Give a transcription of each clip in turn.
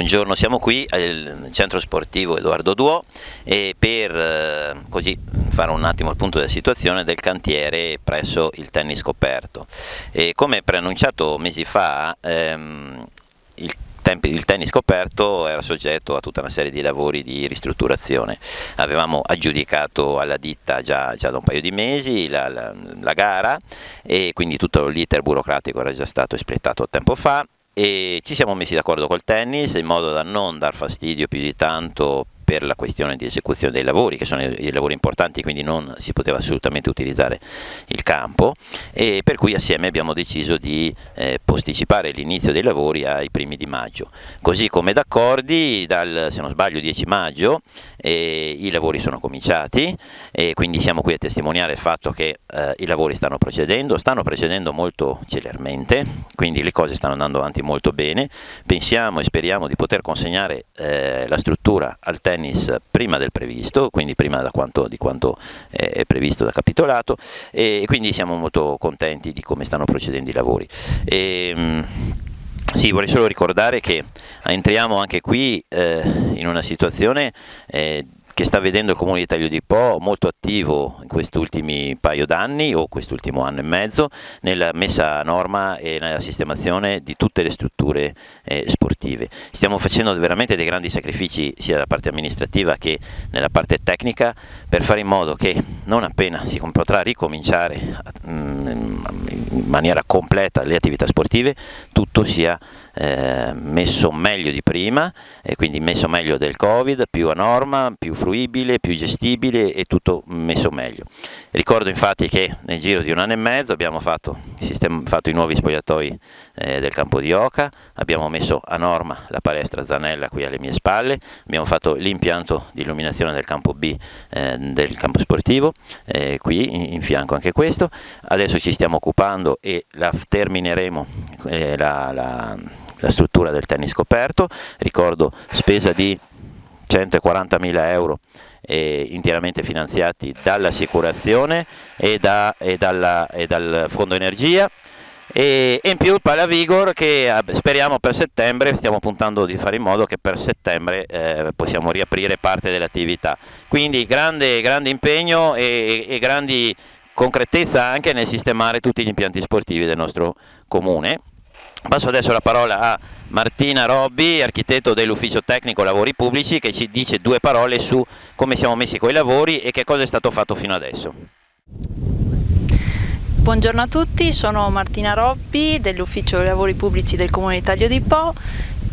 Buongiorno, siamo qui al centro sportivo Edoardo Duò per così fare un attimo il punto della situazione del cantiere presso il tennis coperto. Come preannunciato mesi fa, il tennis coperto era soggetto a tutta una serie di lavori di ristrutturazione. Avevamo aggiudicato alla ditta già da un paio di mesi la gara, e quindi tutto l'iter burocratico era già stato espletato tempo fa, e ci siamo messi d'accordo col tennis in modo da non dar fastidio più di tanto per la questione di esecuzione dei lavori, che sono i lavori importanti, quindi non si poteva assolutamente utilizzare il campo, e per cui assieme abbiamo deciso di posticipare l'inizio dei lavori ai primi di maggio, così come d'accordi se non sbaglio 10 maggio i lavori sono cominciati, e quindi siamo qui a testimoniare il fatto che i lavori stanno procedendo molto celermente, quindi le cose stanno andando avanti molto bene. Pensiamo e speriamo di poter consegnare la struttura al tennis prima del previsto, quindi prima di quanto è previsto da capitolato, e quindi siamo molto contenti di come stanno procedendo i lavori. Sì, vorrei solo ricordare che entriamo anche qui in una situazione che sta vedendo il Comune di Taglio di Po molto attivo in questi ultimi paio d'anni, o quest'ultimo anno e mezzo, nella messa a norma e nella sistemazione di tutte le strutture sportive. Stiamo facendo veramente dei grandi sacrifici sia dalla parte amministrativa che nella parte tecnica, per fare in modo che non appena si potrà ricominciare in maniera completa le attività sportive, tutto sia messo meglio di prima, e quindi messo meglio del Covid, più a norma, più fruibile, più gestibile, e tutto messo meglio. Ricordo infatti che nel giro di un anno e mezzo abbiamo fatto i nuovi spogliatoi del campo di Oca, abbiamo messo a norma la palestra Zanella qui alle mie spalle, abbiamo fatto l'impianto di illuminazione del campo B del campo sportivo, qui in fianco anche questo. Adesso ci stiamo occupando e termineremo la struttura del tennis coperto. Ricordo spesa di 140.000 euro interamente finanziati dall'assicurazione e dal fondo energia, e in più il Palavigor, che speriamo per settembre, stiamo puntando di fare in modo che per settembre possiamo riaprire parte dell'attività. Quindi grande impegno e grandi concretezza anche nel sistemare tutti gli impianti sportivi del nostro comune. Passo adesso la parola a Martina Robbi, architetto dell'ufficio tecnico lavori pubblici, che ci dice due parole su come siamo messi con i lavori e che cosa è stato fatto fino adesso. Buongiorno a tutti, sono Martina Robbi dell'ufficio lavori pubblici del Comune di Taglio di Po.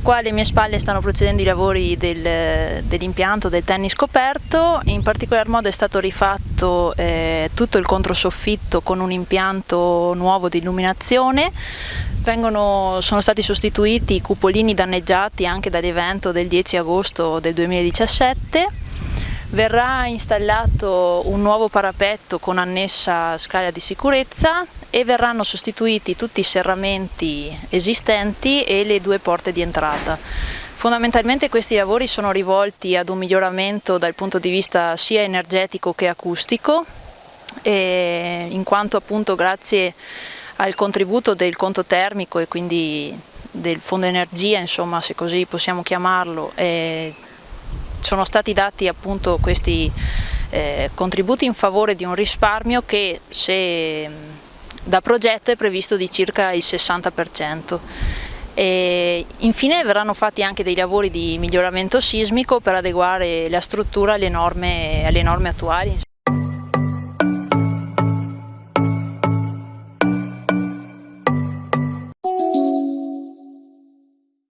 Qua alle mie spalle stanno procedendo i lavori dell'impianto del tennis coperto. In particolar modo è stato rifatto tutto il controsoffitto con un impianto nuovo di illuminazione. Sono stati sostituiti i cupolini danneggiati anche dall'evento del 10 agosto del 2017. Verrà installato un nuovo parapetto con annessa scala di sicurezza e verranno sostituiti tutti i serramenti esistenti e le due porte di entrata. Fondamentalmente questi lavori sono rivolti ad un miglioramento dal punto di vista sia energetico che acustico, in quanto appunto grazie al contributo del conto termico e quindi del fondo energia, insomma, se così possiamo chiamarlo, sono stati dati appunto questi contributi in favore di un risparmio che, se da progetto, è previsto di circa il 60%. E infine verranno fatti anche dei lavori di miglioramento sismico per adeguare la struttura alle norme attuali.